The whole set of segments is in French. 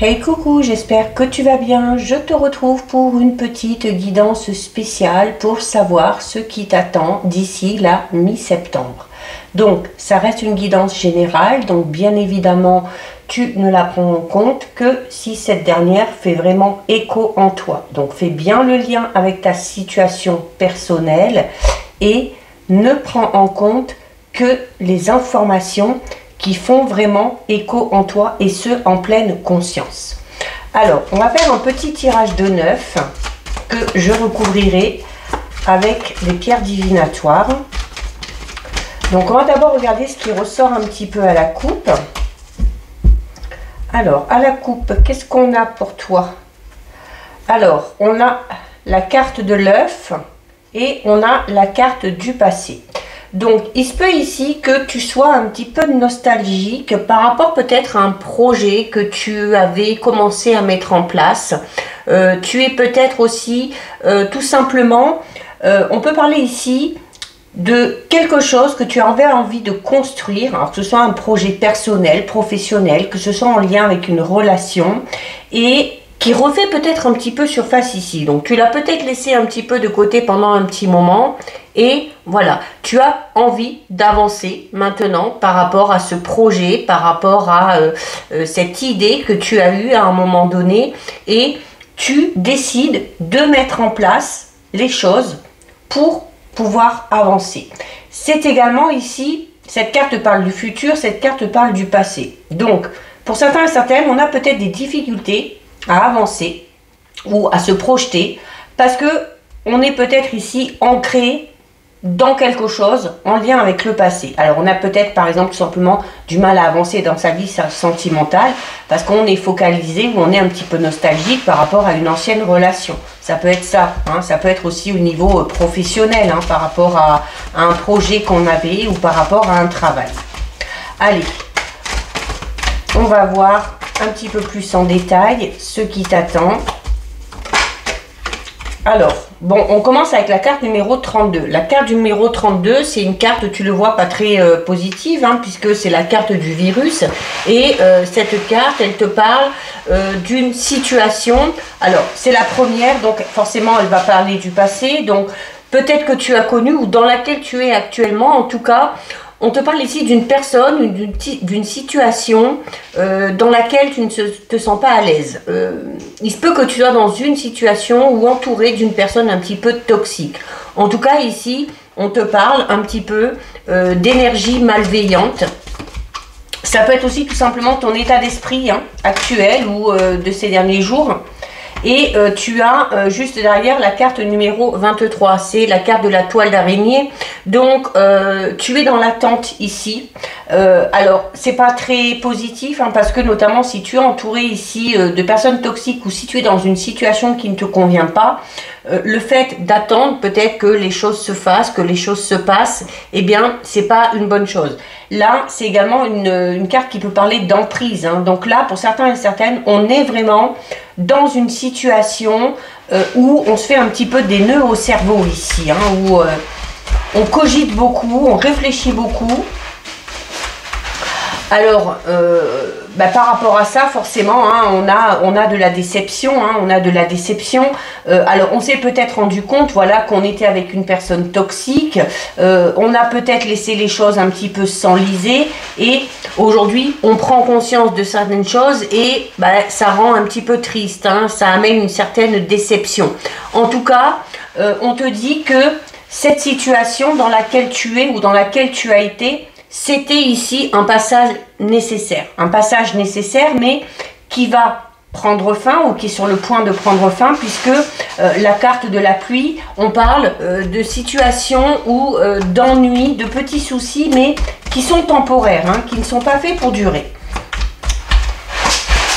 Hey coucou, j'espère que tu vas bien. Je te retrouve pour une petite guidance spéciale pour savoir ce qui t'attend d'ici la mi-septembre. Donc ça reste une guidance générale, donc bien évidemment tu ne la prends en compte que si cette dernière fait vraiment écho en toi. Donc fais bien le lien avec ta situation personnelle et ne prends en compte que les informations qui font vraiment écho en toi et ce en pleine conscience. Alors on va faire un petit tirage de 9 que je recouvrirai avec les pierres divinatoires. Donc on va d'abord regarder ce qui ressort un petit peu à la coupe. Alors à la coupe, qu'est-ce qu'on a pour toi? Alors on a la carte de l'œuf et on a la carte du passé. Donc, il se peut ici que tu sois un petit peu nostalgique par rapport peut-être à un projet que tu avais commencé à mettre en place. Tu es peut-être aussi tout simplement, on peut parler ici de quelque chose que tu avais envie de construire, alors que ce soit un projet personnel, professionnel, que ce soit en lien avec une relation et qui refait peut-être un petit peu surface ici. Donc tu l'as peut-être laissé un petit peu de côté pendant un petit moment et voilà, tu as envie d'avancer maintenant par rapport à ce projet, par rapport à cette idée que tu as eue à un moment donné et tu décides de mettre en place les choses pour pouvoir avancer. C'est également ici, cette carte parle du futur, cette carte parle du passé. Donc pour certains et certaines, on a peut-être des difficultés à avancer ou à se projeter parce que on est peut-être ici ancré dans quelque chose en lien avec le passé. Alors on a peut-être par exemple tout simplement du mal à avancer dans sa vie sentimentale parce qu'on est focalisé ou on est un petit peu nostalgique par rapport à une ancienne relation. Ça peut être ça, hein, ça peut être aussi au niveau professionnel, hein, par rapport à un projet qu'on avait ou par rapport à un travail. Allez, on va voir un petit peu plus en détail ce qui t'attend. Alors, bon, on commence avec la carte numéro 32. La carte numéro 32, c'est une carte, tu le vois, pas très positive, hein, puisque c'est la carte du virus. Et cette carte, elle te parle d'une situation. Alors, c'est la première, donc forcément, elle va parler du passé. Donc, peut-être que tu as connu ou dans laquelle tu es actuellement, en tout cas. On te parle ici d'une personne, d'une situation dans laquelle tu ne te sens pas à l'aise. Il se peut que tu sois dans une situation ou entouré d'une personne un petit peu toxique. En tout cas, ici, on te parle un petit peu d'énergie malveillante. Ça peut être aussi tout simplement ton état d'esprit actuel ou de ces derniers jours. Et tu as juste derrière la carte numéro 23, c'est la carte de la toile d'araignée. Donc tu es dans l'attente ici. Alors c'est pas très positif hein, parce que notamment si tu es entouré ici de personnes toxiques ou si tu es dans une situation qui ne te convient pas, le fait d'attendre peut-être que les choses se fassent, que les choses se passent, eh bien c'est pas une bonne chose. Là c'est également une carte qui peut parler d'emprise, hein. Donc là pour certains et certaines on est vraiment dans une situation où on se fait un petit peu des nœuds au cerveau ici, hein, où on cogite beaucoup, on réfléchit beaucoup. Alors, par rapport à ça, forcément, hein, on a de la déception, hein, on a de la déception. Alors, on s'est peut-être rendu compte, voilà, qu'on était avec une personne toxique. On a peut-être laissé les choses un petit peu s'enliser. Et aujourd'hui, on prend conscience de certaines choses et ça rend un petit peu triste, hein, ça amène une certaine déception. En tout cas, on te dit que cette situation dans laquelle tu es ou dans laquelle tu as été, c'était ici un passage nécessaire, mais qui va prendre fin ou qui est sur le point de prendre fin puisque la carte de la pluie, on parle de situations ou d'ennuis, de petits soucis, mais qui sont temporaires, hein, qui ne sont pas faits pour durer.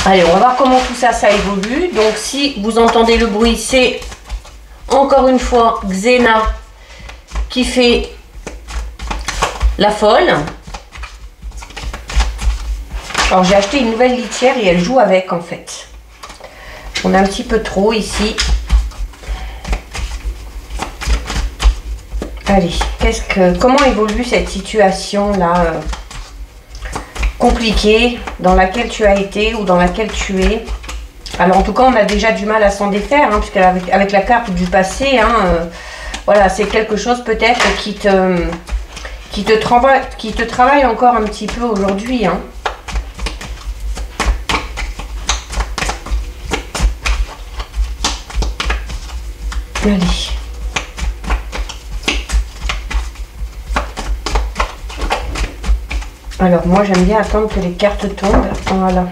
Allez, on va voir comment tout ça, ça évolue. Donc si vous entendez le bruit, c'est encore une fois Xena qui fait la folle. Alors j'ai acheté une nouvelle litière et elle joue avec en fait. On a un petit peu trop ici. Allez, comment évolue cette situation là compliquée dans laquelle tu as été ou dans laquelle tu es. Alors en tout cas, on a déjà du mal à s'en défaire, hein, puisqu'avec avec la carte du passé, hein, voilà, c'est quelque chose peut-être qui te travaille encore un petit peu aujourd'hui. Hein. Allez. Alors moi j'aime bien attendre que les cartes tombent. Voilà.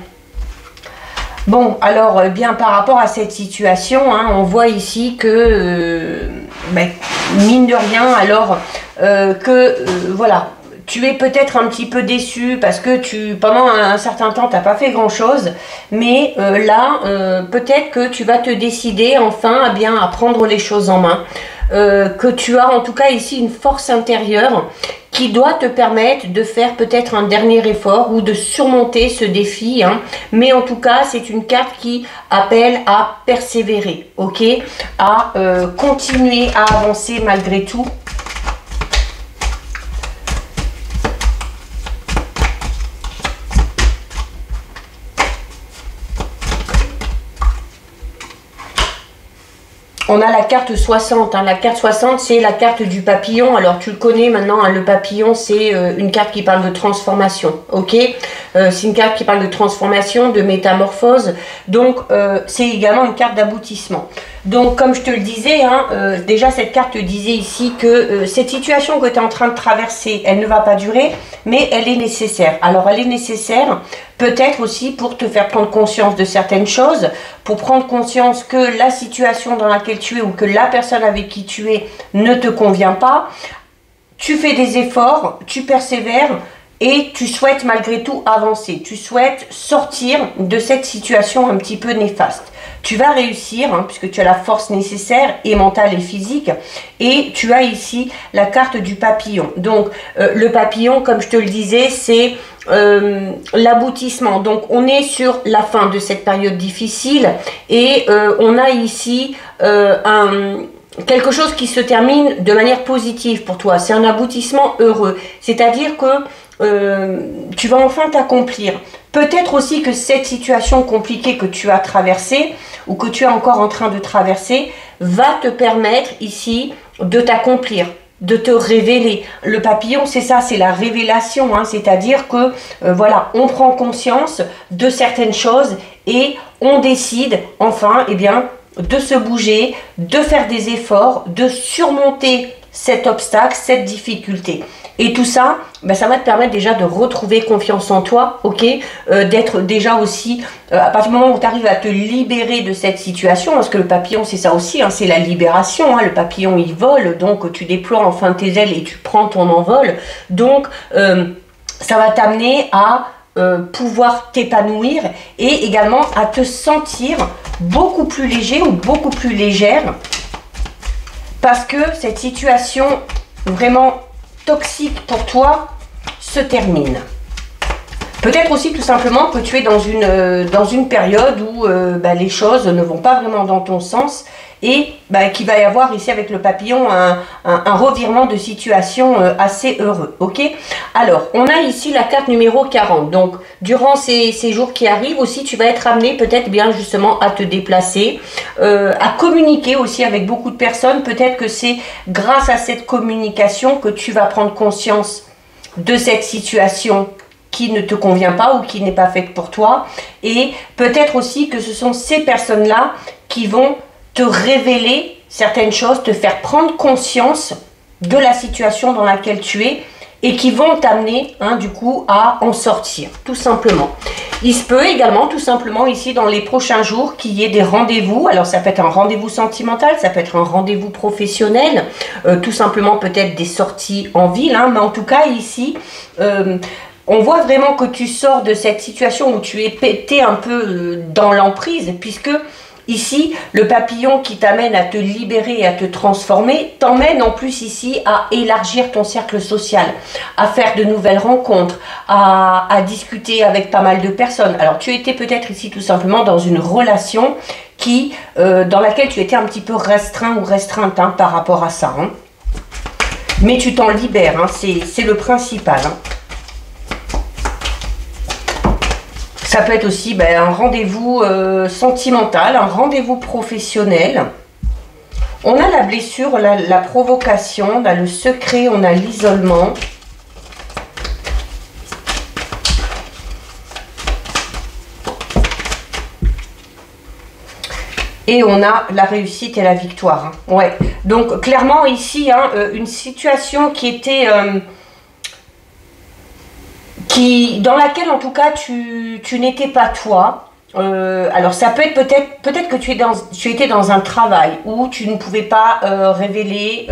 Bon, alors bien par rapport à cette situation, hein, on voit ici que mine de rien, alors voilà, tu es peut-être un petit peu déçu parce que pendant un certain temps tu n'as pas fait grand chose, mais là peut-être que tu vas te décider enfin à prendre les choses en main, que tu as en tout cas ici une force intérieure qui doit te permettre de faire peut-être un dernier effort ou de surmonter ce défi, hein. Mais en tout cas, c'est une carte qui appelle à persévérer, ok, à continuer à avancer malgré tout. On a la carte 60, hein. La carte 60 c'est la carte du papillon, alors tu le connais maintenant, hein, le papillon c'est une carte qui parle de transformation, ok, c'est une carte qui parle de transformation, de métamorphose, donc c'est également une carte d'aboutissement. Donc comme je te le disais, hein, déjà cette carte te disait ici que cette situation que tu es en train de traverser, elle ne va pas durer, mais elle est nécessaire. Alors elle est nécessaire peut-être aussi pour te faire prendre conscience de certaines choses, pour prendre conscience que la situation dans laquelle tu es ou que la personne avec qui tu es ne te convient pas. Tu fais des efforts, tu persévères et tu souhaites malgré tout avancer. Tu souhaites sortir de cette situation un petit peu néfaste. Tu vas réussir, hein, puisque tu as la force nécessaire et mentale et physique. Et tu as ici la carte du papillon. Donc, le papillon, comme je te le disais, c'est l'aboutissement. Donc, on est sur la fin de cette période difficile. Et on a ici quelque chose qui se termine de manière positive pour toi. C'est un aboutissement heureux. C'est-à-dire que tu vas enfin t'accomplir. Peut-être aussi que cette situation compliquée que tu as traversée ou que tu es encore en train de traverser va te permettre ici de t'accomplir, de te révéler. Le papillon, c'est ça, c'est la révélation, hein, c'est-à-dire que voilà, on prend conscience de certaines choses et on décide enfin de se bouger, de faire des efforts, de surmonter cet obstacle, cette difficulté. Et tout ça, ça va te permettre déjà de retrouver confiance en toi, ok, d'être déjà aussi, à partir du moment où tu arrives à te libérer de cette situation, parce que le papillon c'est ça aussi, hein, c'est la libération, hein, le papillon il vole, donc tu déploies enfin tes ailes et tu prends ton envol, donc ça va t'amener à pouvoir t'épanouir et également à te sentir beaucoup plus léger ou beaucoup plus légère, parce que cette situation vraiment toxique pour toi se termine. Peut-être aussi tout simplement que tu es dans une période où les choses ne vont pas vraiment dans ton sens et qu'il va y avoir ici avec le papillon un revirement de situation assez heureux. Ok, alors on a ici la carte numéro 40. Donc durant ces jours qui arrivent aussi, tu vas être amené peut-être bien justement à te déplacer, à communiquer aussi avec beaucoup de personnes. Peut-être que c'est grâce à cette communication que tu vas prendre conscience de cette situation qui ne te convient pas ou qui n'est pas faite pour toi. Et peut-être aussi que ce sont ces personnes-là qui vont te révéler certaines choses, te faire prendre conscience de la situation dans laquelle tu es et qui vont t'amener du coup à en sortir, tout simplement. Il se peut également tout simplement ici dans les prochains jours qu'il y ait des rendez-vous. Alors ça peut être un rendez-vous sentimental, ça peut être un rendez-vous professionnel, tout simplement peut-être des sorties en ville, mais en tout cas ici on voit vraiment que tu sors de cette situation où tu es pété un peu dans l'emprise, puisque ici, le papillon qui t'amène à te libérer et à te transformer, t'emmène en plus ici à élargir ton cercle social, à faire de nouvelles rencontres, à discuter avec pas mal de personnes. Alors, tu étais peut-être ici tout simplement dans une relation dans laquelle tu étais un petit peu restreint ou restreinte par rapport à ça. Mais tu t'en libères, c'est le principal. Ça peut être aussi un rendez-vous sentimental, un rendez-vous professionnel. On a la blessure, la provocation, on a le secret, on a l'isolement. Et on a la réussite et la victoire. Ouais. Donc clairement ici, une situation qui était... dans laquelle en tout cas tu n'étais pas toi. Alors ça peut être peut-être que tu étais dans un travail où tu ne pouvais pas révéler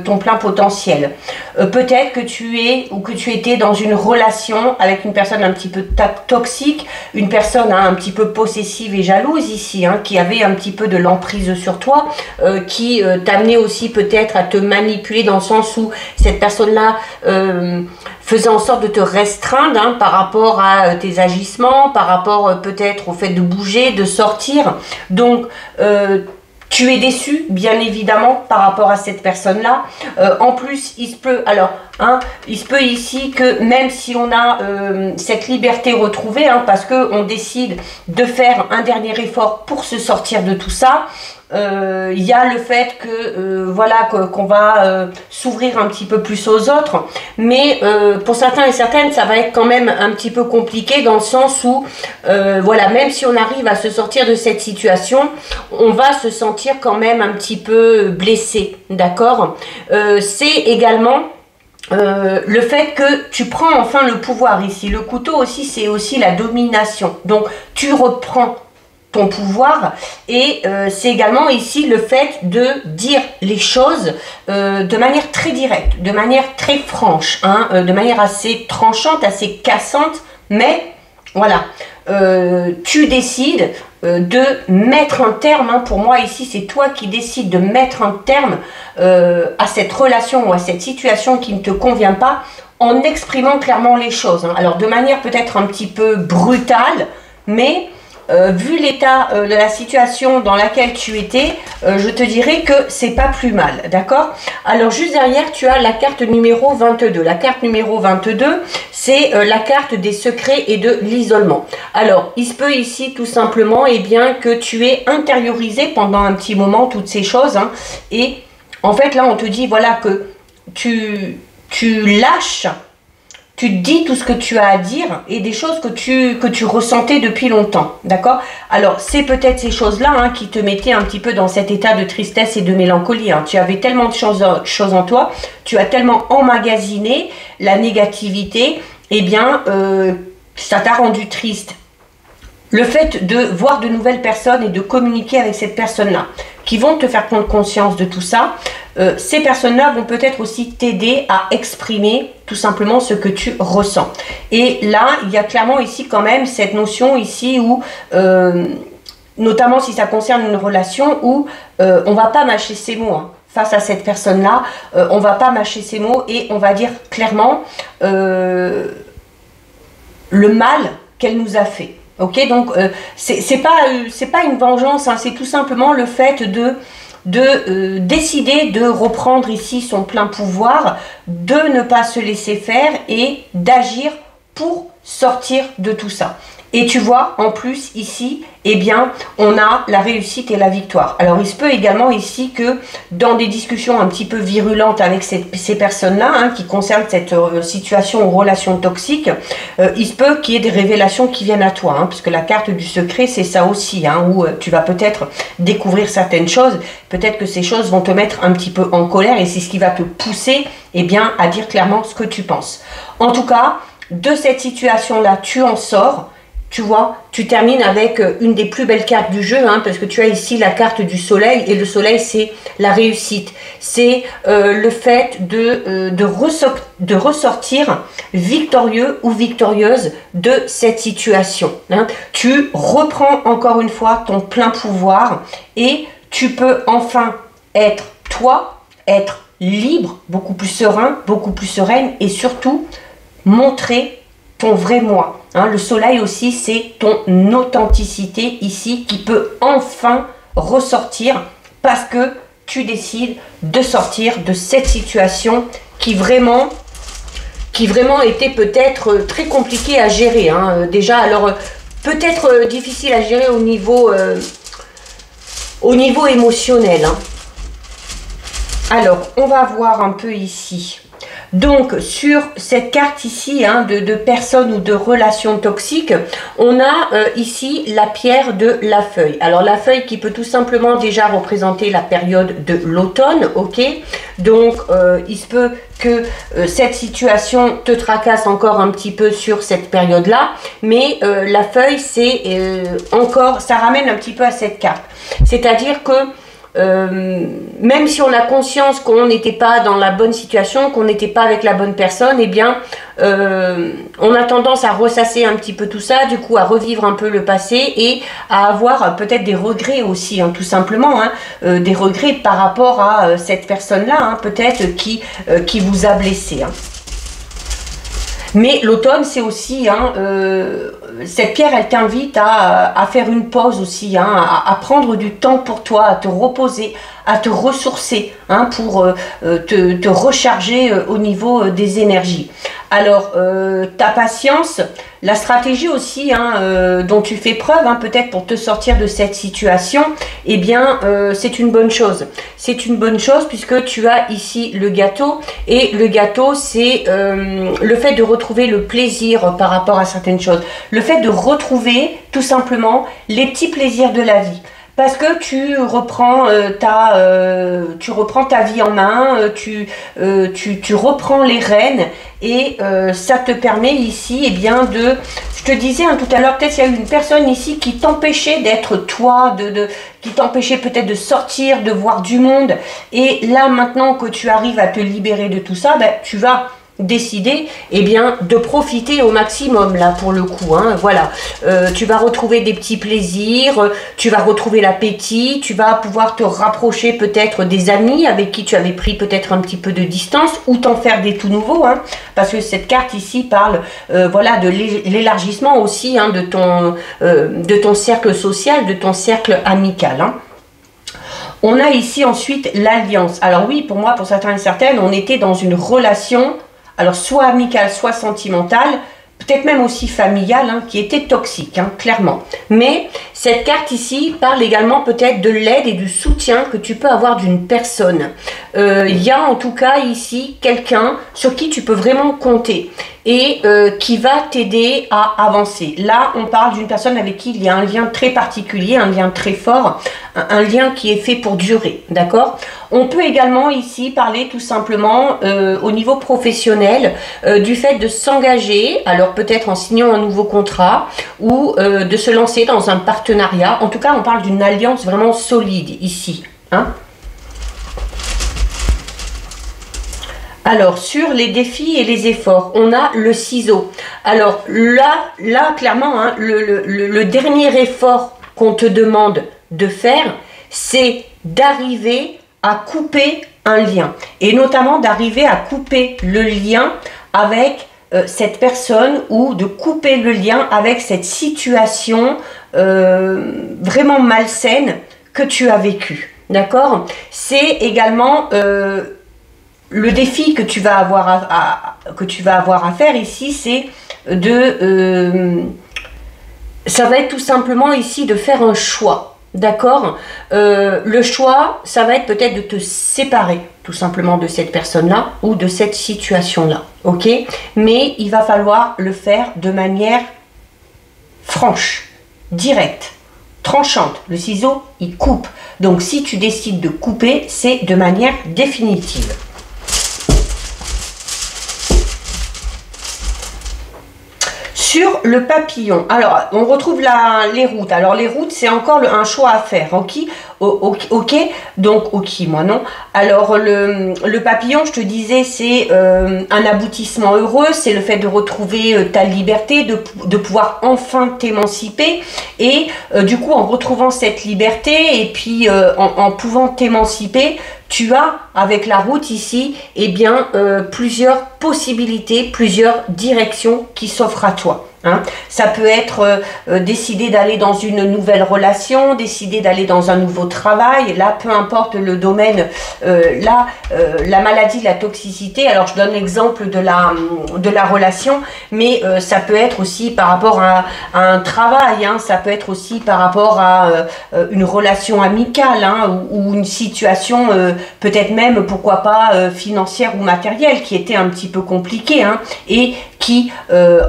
ton plein potentiel. Peut-être que tu étais dans une relation avec une personne un petit peu toxique, une personne un petit peu possessive et jalouse ici, qui avait un petit peu de l'emprise sur toi, qui t'amenait aussi peut-être à te manipuler dans le sens où cette personne-là faisait en sorte de te restreindre par rapport à tes agissements, par rapport peut-être au fait de bouger, de sortir. Donc, tu es déçu, bien évidemment, par rapport à cette personne-là. En plus, il se peut, il se peut ici que même si on a cette liberté retrouvée, parce qu'on décide de faire un dernier effort pour se sortir de tout ça, il y a le fait que qu'on va s'ouvrir un petit peu plus aux autres, mais pour certains et certaines ça va être quand même un petit peu compliqué dans le sens où même si on arrive à se sortir de cette situation, on va se sentir quand même un petit peu blessé, d'accord. C'est également le fait que tu prends enfin le pouvoir ici. Le couteau aussi, c'est aussi la domination, donc tu reprends ton pouvoir et c'est également ici le fait de dire les choses de manière très directe, de manière très franche, de manière assez tranchante, assez cassante, mais voilà, tu décides de mettre un terme, pour moi ici c'est toi qui décides de mettre un terme à cette relation ou à cette situation qui ne te convient pas en exprimant clairement les choses, alors de manière peut-être un petit peu brutale, mais vu l'état de la situation dans laquelle tu étais, je te dirais que c'est pas plus mal, d'accord. Alors juste derrière, tu as la carte numéro 22. La carte numéro 22, c'est la carte des secrets et de l'isolement. Alors, il se peut ici tout simplement que tu aies intériorisé pendant un petit moment toutes ces choses, et en fait là on te dit voilà que tu lâches. Tu te dis tout ce que tu as à dire et des choses que tu ressentais depuis longtemps, d'accord. Alors, c'est peut-être ces choses-là qui te mettaient un petit peu dans cet état de tristesse et de mélancolie. Tu avais tellement de choses en toi, tu as tellement emmagasiné la négativité, ça t'a rendu triste. Le fait de voir de nouvelles personnes et de communiquer avec cette personne-là, qui vont te faire prendre conscience de tout ça, ces personnes-là vont peut-être aussi t'aider à exprimer tout simplement ce que tu ressens. Et là, il y a clairement ici quand même cette notion ici où, notamment si ça concerne une relation où on va pas mâcher ses mots. Face à cette personne-là, on va pas mâcher ses mots et on va dire clairement le mal qu'elle nous a fait. Ok, donc c'est pas une vengeance, c'est tout simplement le fait de décider de reprendre ici son plein pouvoir, de ne pas se laisser faire et d'agir pour sortir de tout ça. Et tu vois, en plus, ici, on a la réussite et la victoire. Alors, il se peut également ici que dans des discussions un petit peu virulentes avec ces personnes-là, qui concernent cette situation ou relation toxique, il se peut qu'il y ait des révélations qui viennent à toi, parce que la carte du secret, c'est ça aussi, où tu vas peut-être découvrir certaines choses. Peut-être que ces choses vont te mettre un petit peu en colère et c'est ce qui va te pousser, à dire clairement ce que tu penses. En tout cas, de cette situation-là, tu en sors. Tu vois, tu termines avec une des plus belles cartes du jeu, parce que tu as ici la carte du soleil, et le soleil c'est la réussite, c'est le fait de ressortir victorieux ou victorieuse de cette situation. Tu reprends encore une fois ton plein pouvoir et tu peux enfin être toi, être libre, beaucoup plus serein, beaucoup plus sereine et surtout montrer ton vrai moi. Le soleil aussi, c'est ton authenticité ici qui peut enfin ressortir parce que tu décides de sortir de cette situation qui vraiment était peut-être très compliquée à gérer. Déjà, alors peut-être difficile à gérer au niveau émotionnel. Hein. Alors, on va voir un peu ici. Donc, sur cette carte ici, hein, de personnes ou de relations toxiques, on a ici la pierre de la feuille. Alors, la feuille qui peut tout simplement déjà représenter la période de l'automne, ok? Donc, il se peut que cette situation te tracasse encore un petit peu sur cette période-là, mais la feuille, c'est encore, ça ramène un petit peu à cette carte. C'est-à-dire que même si on a conscience qu'on n'était pas dans la bonne situation, qu'on n'était pas avec la bonne personne, eh bien, on a tendance à ressasser un petit peu tout ça, du coup à revivre un peu le passé et à avoir peut-être des regrets aussi, hein, tout simplement, hein, des regrets par rapport à cette personne-là, hein, peut-être qui vous a blessé. Hein. Mais l'automne, c'est aussi, hein, cette pierre, elle t'invite à faire une pause aussi, hein, à prendre du temps pour toi, à te reposer, à te ressourcer, hein, pour te recharger au niveau des énergies. Alors, ta patience, la stratégie aussi, hein, dont tu fais preuve, hein, peut-être pour te sortir de cette situation, eh bien, c'est une bonne chose. C'est une bonne chose puisque tu as ici le gâteau. Et le gâteau, c'est le fait de retrouver le plaisir par rapport à certaines choses. Le fait de retrouver, tout simplement, les petits plaisirs de la vie. Parce que tu reprends ta vie en main, tu reprends les rênes et ça te permet ici, eh bien, de... Je te disais hein, tout à l'heure, peut-être il y a une personne ici qui t'empêchait d'être toi, qui t'empêchait peut-être de sortir, de voir du monde. Et là, maintenant que tu arrives à te libérer de tout ça, ben, tu vas... décider eh bien de profiter au maximum là pour le coup, hein, voilà, tu vas retrouver des petits plaisirs, tu vas retrouver l'appétit, tu vas pouvoir te rapprocher peut-être des amis avec qui tu avais pris peut-être un petit peu de distance ou t'en faire des tout nouveaux, hein, parce que cette carte ici parle voilà de l'élargissement aussi, hein, de ton cercle social, de ton cercle amical, hein. On a ici ensuite l'alliance. Alors oui, pour moi, pour certains et certaines, on était dans une relation, alors soit amicale, soit sentimentale, peut-être même aussi familiale, hein, qui était toxique, hein, clairement. Mais cette carte ici parle également peut-être de l'aide et du soutien que tu peux avoir d'une personne. Il y a en tout cas ici quelqu'un sur qui tu peux vraiment compter et qui va t'aider à avancer. Là, on parle d'une personne avec qui il y a un lien très particulier, un lien très fort, un lien qui est fait pour durer, d'accord? On peut également ici parler tout simplement au niveau professionnel du fait de s'engager, alors peut-être en signant un nouveau contrat ou de se lancer dans un partenariat. En tout cas, on parle d'une alliance vraiment solide ici, hein? Alors, sur les défis et les efforts, on a le ciseau. Alors là clairement, hein, le dernier effort qu'on te demande de faire, c'est d'arriver à couper un lien. Et notamment d'arriver à couper le lien avec cette personne ou de couper le lien avec cette situation vraiment malsaine que tu as vécue. D'accord? C'est également... le défi que tu vas avoir à faire ici, c'est ça va être tout simplement ici de faire un choix, d'accord? Le choix, ça va être peut-être de te séparer tout simplement de cette personne-là ou de cette situation-là, ok? Mais il va falloir le faire de manière franche, directe, tranchante. Le ciseau, il coupe. Donc si tu décides de couper, c'est de manière définitive. Sur le papillon, alors on retrouve les routes. Alors les routes, c'est encore un choix à faire, ok, donc ok, moi non. Alors le papillon, je te disais, c'est un aboutissement heureux, c'est le fait de retrouver ta liberté, de pouvoir enfin t'émanciper. Et du coup, en retrouvant cette liberté et puis en pouvant t'émanciper, tu as, avec la route ici, eh bien, plusieurs possibilités, plusieurs directions qui s'offrent à toi. Hein. Ça peut être décider d'aller dans une nouvelle relation, décider d'aller dans un nouveau travail. Là, peu importe le domaine, la maladie, la toxicité. Alors, je donne l'exemple de la relation, mais ça peut être aussi par rapport à un travail. Hein. Ça peut être aussi par rapport à une relation amicale, hein, ou une situation peut-être même, pourquoi pas, financière ou matérielle qui était un petit peu compliquée, hein, et qui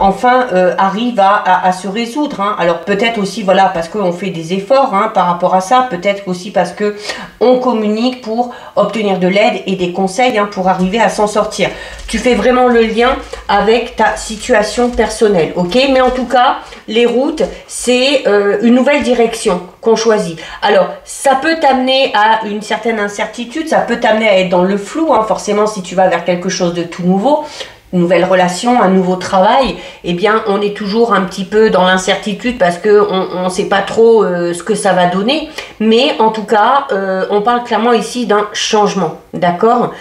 enfin arrive à se résoudre. Hein. Alors peut-être aussi, voilà, parce qu'on fait des efforts, hein, par rapport à ça, peut-être aussi parce que on communique pour obtenir de l'aide et des conseils, hein, pour arriver à s'en sortir. Tu fais vraiment le lien avec ta situation personnelle, ok? Mais en tout cas, les routes, c'est une nouvelle direction qu'on choisit. Alors, ça peut t'amener à une certaine incertitude, ça peut t'amener à être dans le flou, hein, forcément, si tu vas vers quelque chose de tout nouveau, une nouvelle relation, un nouveau travail, eh bien, on est toujours un petit peu dans l'incertitude parce qu'on ne sait pas trop ce que ça va donner. Mais en tout cas, on parle clairement ici d'un changement, d'accord?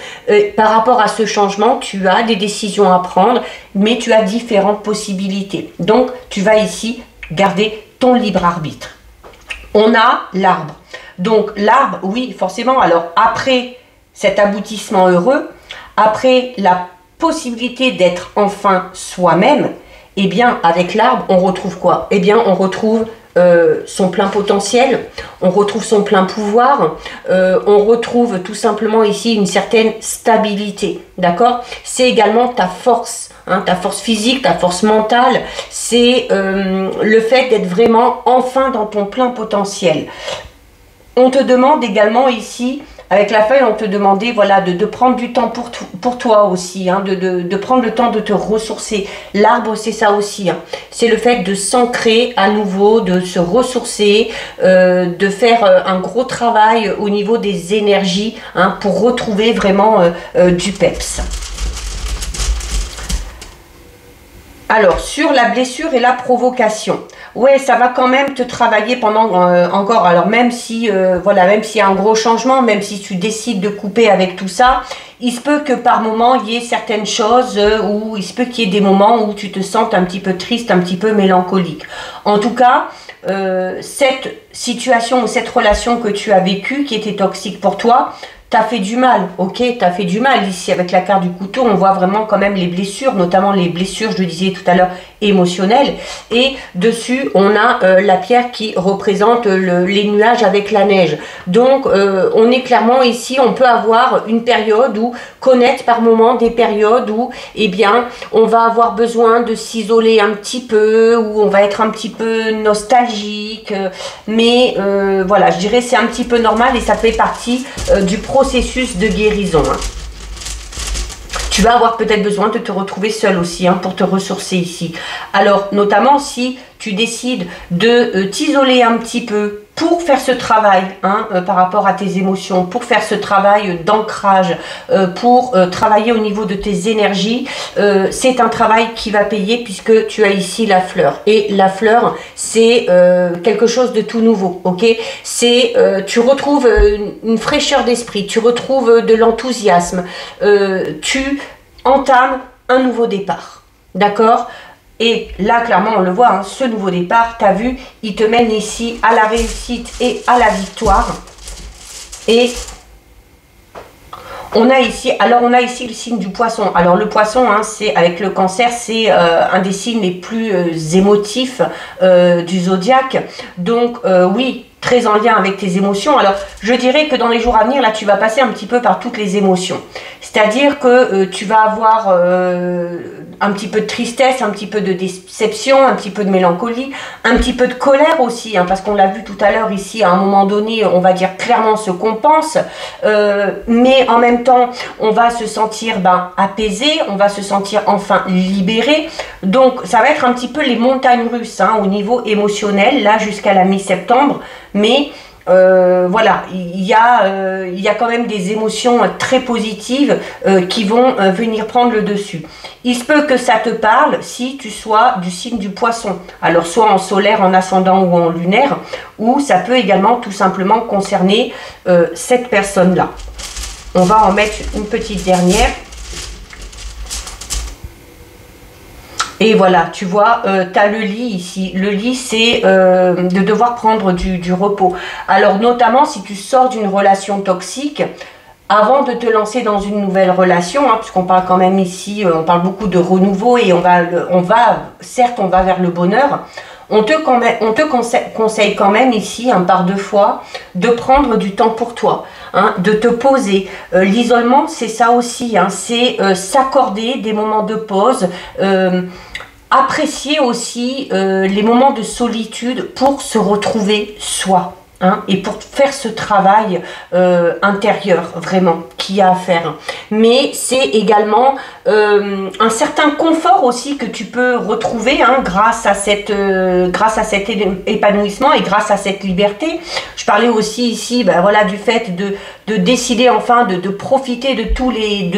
Par rapport à ce changement, tu as des décisions à prendre, mais tu as différentes possibilités. Donc, tu vas ici garder ton libre arbitre. On a l'arbre. Donc, l'arbre, oui, forcément. Alors, après cet aboutissement heureux, après la possibilité d'être enfin soi-même, eh bien, avec l'arbre, on retrouve quoi? Eh bien, on retrouve son plein potentiel, on retrouve son plein pouvoir, on retrouve tout simplement ici une certaine stabilité, d'accord? C'est également ta force, hein, ta force physique, ta force mentale, c'est le fait d'être vraiment enfin dans ton plein potentiel. On te demande également ici, avec la feuille, on te demandait, voilà, de prendre du temps pour toi aussi, hein, de prendre le temps de te ressourcer. L'arbre, c'est ça aussi. Hein. C'est le fait de s'ancrer à nouveau, de se ressourcer, de faire un gros travail au niveau des énergies, hein, pour retrouver vraiment du peps. Alors, sur la blessure et la provocation, ouais, ça va quand même te travailler pendant encore. Alors, même si, voilà, même s'il y a un gros changement, même si tu décides de couper avec tout ça, il se peut que par moment, il y ait certaines choses où il se peut qu'il y ait des moments où tu te sentes un petit peu triste, un petit peu mélancolique. En tout cas, cette situation ou cette relation que tu as vécue, qui était toxique pour toi, t'as fait du mal, ok, t'as fait du mal. Ici, avec la carte du couteau, on voit vraiment quand même les blessures, notamment les blessures, je le disais tout à l'heure, émotionnelles. Et dessus, on a la pierre qui représente les nuages avec la neige. Donc, on est clairement ici, on peut avoir une période où, connaître par moment des périodes où, eh bien, on va avoir besoin de s'isoler un petit peu, où on va être un petit peu nostalgique. Mais, voilà, je dirais c'est un petit peu normal et ça fait partie du processus de guérison. Hein. Tu vas avoir peut-être besoin de te retrouver seul aussi, hein, pour te ressourcer ici. Alors, notamment si tu décides de t'isoler un petit peu pour faire ce travail, hein, par rapport à tes émotions, pour faire ce travail d'ancrage, pour travailler au niveau de tes énergies, c'est un travail qui va payer puisque tu as ici la fleur. Et la fleur, c'est quelque chose de tout nouveau, ok? C'est, tu retrouves une fraîcheur d'esprit, tu retrouves de l'enthousiasme, tu entames un nouveau départ, d'accord? Et là, clairement, on le voit, hein, ce nouveau départ, tu as vu, il te mène ici à la réussite et à la victoire. Et on a ici, alors on a ici le signe du poisson. Alors le poisson, hein, c'est avec le cancer, c'est un des signes les plus émotifs du zodiaque. Donc oui, très en lien avec tes émotions. Alors je dirais que dans les jours à venir, là tu vas passer un petit peu par toutes les émotions. C'est-à-dire que tu vas avoir un petit peu de tristesse, un petit peu de déception, un petit peu de mélancolie, un petit peu de colère aussi, hein, parce qu'on l'a vu tout à l'heure ici, à un moment donné, on va dire clairement ce qu'on pense, mais en même temps, on va se sentir apaisé, on va se sentir enfin libéré. Donc ça va être un petit peu les montagnes russes, hein, au niveau émotionnel, là jusqu'à la mi-septembre, mais voilà, il y a quand même des émotions très positives qui vont venir prendre le dessus. Il se peut que ça te parle si tu sois du signe du poisson, alors soit en solaire, en ascendant ou en lunaire, ou ça peut également tout simplement concerner cette personne-là. On va en mettre une petite dernière. Et voilà, tu vois, tu as le lit ici. Le lit, c'est de devoir prendre du repos. Alors, notamment, si tu sors d'une relation toxique, avant de te lancer dans une nouvelle relation, hein, puisqu'on parle quand même ici, on parle beaucoup de renouveau et certes, on va vers le bonheur. On te conseille quand même ici, par deux fois, de prendre du temps pour toi, hein, de te poser. L'isolement, c'est ça aussi, hein, c'est s'accorder des moments de pause, apprécier aussi les moments de solitude pour se retrouver soi. Hein, et pour faire ce travail intérieur vraiment qu'il y a à faire. Mais c'est également un certain confort aussi que tu peux retrouver, hein, grâce à cet épanouissement et grâce à cette liberté. Je parlais aussi ici voilà, du fait de décider enfin de profiter de tous les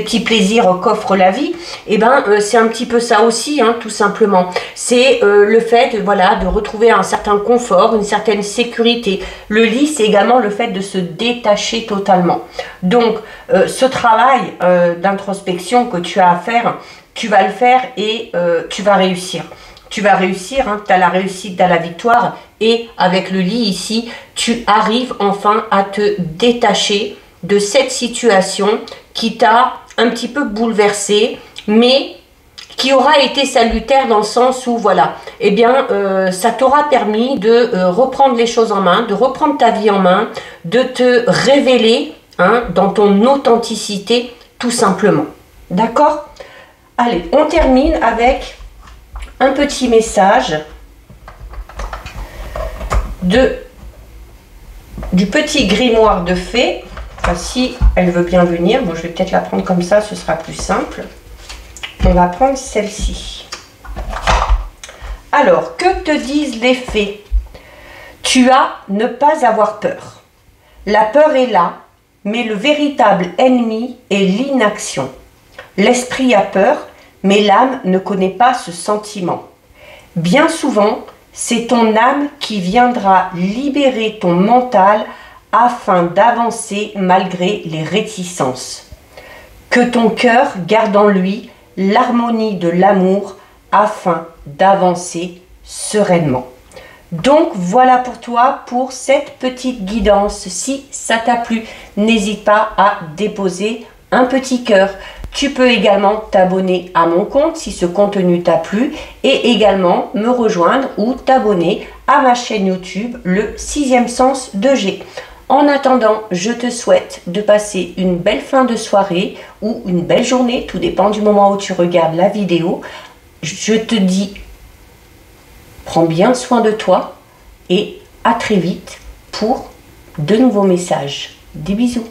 petits plaisirs qu'offre la vie. Et c'est un petit peu ça aussi, hein, tout simplement. C'est le fait voilà, de retrouver un certain confort, une certaine sécurité. Le lit, c'est également le fait de se détacher totalement. Donc, ce travail d'introspection que tu as à faire, tu vas le faire et tu vas réussir. Tu vas réussir, hein, tu as la réussite, tu as la victoire. Et avec le lit ici, tu arrives enfin à te détacher de cette situation qui t'a un petit peu bouleversé, mais qui aura été salutaire dans le sens où, voilà, eh bien, ça t'aura permis de reprendre les choses en main, de reprendre ta vie en main, de te révéler, hein, dans ton authenticité, tout simplement. D'accord? Allez, on termine avec un petit message du petit grimoire de fée. Enfin, si elle veut bien venir, bon, je vais peut-être la prendre comme ça, ce sera plus simple. On va prendre celle-ci. Alors, que te disent les fées? Tu as ne pas avoir peur. La peur est là, mais le véritable ennemi est l'inaction. L'esprit a peur, mais l'âme ne connaît pas ce sentiment. Bien souvent, c'est ton âme qui viendra libérer ton mental afin d'avancer malgré les réticences. Que ton cœur garde en lui l'harmonie de l'amour afin d'avancer sereinement. Donc voilà pour toi pour cette petite guidance. Si ça t'a plu, n'hésite pas à déposer un petit cœur. Tu peux également t'abonner à mon compte si ce contenu t'a plu et également me rejoindre ou t'abonner à ma chaîne YouTube, le 6e sens de G. En attendant, je te souhaite de passer une belle fin de soirée ou une belle journée, tout dépend du moment où tu regardes la vidéo. Je te dis, prends bien soin de toi et à très vite pour de nouveaux messages. Des bisous.